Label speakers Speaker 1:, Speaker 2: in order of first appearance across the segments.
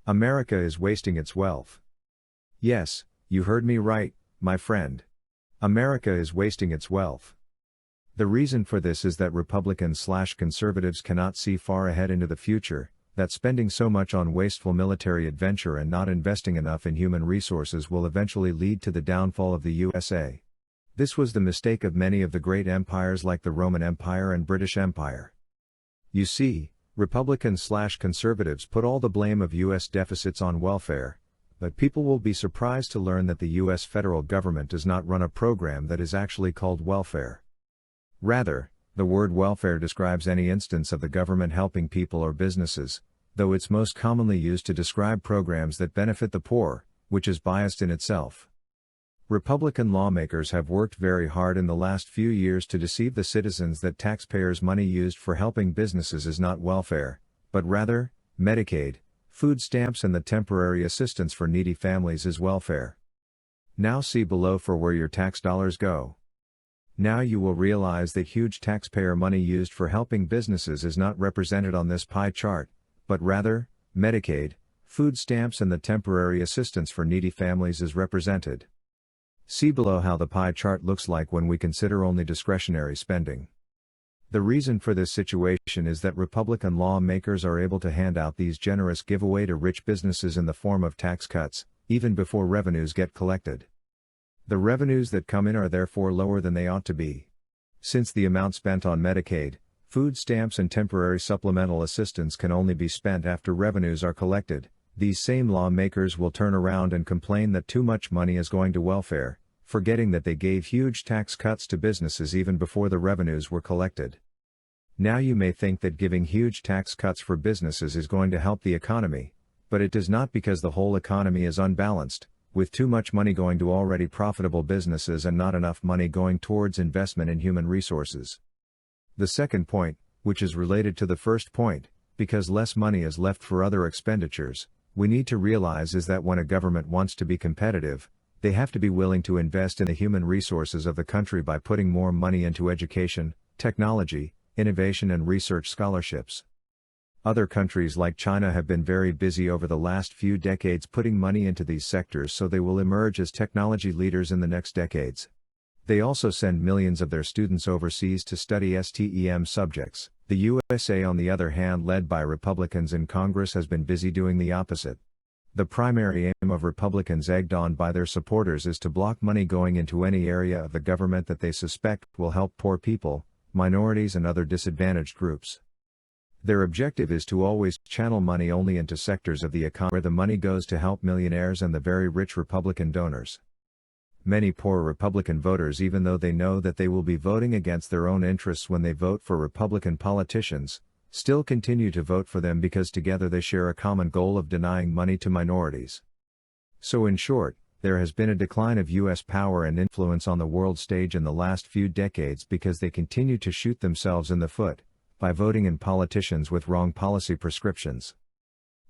Speaker 1: America is wasting its wealth. Yes, you heard me right, my friend. America is wasting its wealth. The reason for this is that Republicans/conservatives cannot see far ahead into the future, that spending so much on wasteful military adventure and not investing enough in human resources will eventually lead to the downfall of the USA. This was the mistake of many of the great empires like the Roman Empire and British Empire. You see, Republicans/conservatives put all the blame of U.S. deficits on welfare, but people will be surprised to learn that the U.S. federal government does not run a program that is actually called welfare. Rather, the word welfare describes any instance of the government helping people or businesses, though it's most commonly used to describe programs that benefit the poor, which is biased in itself. Republican lawmakers have worked very hard in the last few years to deceive the citizens that taxpayers' money used for helping businesses is not welfare, but rather, Medicaid, food stamps and the temporary assistance for needy families is welfare. Now see below for where your tax dollars go. Now you will realize that huge taxpayer money used for helping businesses is not represented on this pie chart, but rather, Medicaid, food stamps and the temporary assistance for needy families is represented. See below how the pie chart looks like when we consider only discretionary spending. The reason for this situation is that Republican lawmakers are able to hand out these generous giveaway to rich businesses in the form of tax cuts, even before revenues get collected. The revenues that come in are therefore lower than they ought to be. Since the amount spent on Medicaid, food stamps and temporary supplemental assistance can only be spent after revenues are collected, these same lawmakers will turn around and complain that too much money is going to welfare, forgetting that they gave huge tax cuts to businesses even before the revenues were collected. Now you may think that giving huge tax cuts for businesses is going to help the economy, but it does not because the whole economy is unbalanced, with too much money going to already profitable businesses and not enough money going towards investment in human resources. The second point, which is related to the first point, because less money is left for other expenditures, we need to realize is that when a government wants to be competitive, they have to be willing to invest in the human resources of the country by putting more money into education, technology, innovation and research scholarships. Other countries like China have been very busy over the last few decades putting money into these sectors so they will emerge as technology leaders in the next decades. They also send millions of their students overseas to study STEM subjects. The USA, on the other hand, led by Republicans in Congress, has been busy doing the opposite. The primary aim of Republicans, egged on by their supporters, is to block money going into any area of the government that they suspect will help poor people, minorities and other disadvantaged groups. Their objective is to always channel money only into sectors of the economy where the money goes to help millionaires and the very rich Republican donors. Many poor Republican voters, even though they know that they will be voting against their own interests when they vote for Republican politicians, still continue to vote for them because together they share a common goal of denying money to minorities. So in short, there has been a decline of U.S. power and influence on the world stage in the last few decades because they continue to shoot themselves in the foot by voting in politicians with wrong policy prescriptions.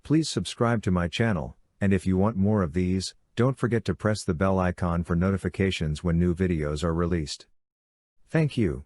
Speaker 1: Please subscribe to my channel, and if you want more of these, don't forget to press the bell icon for notifications when new videos are released. Thank you.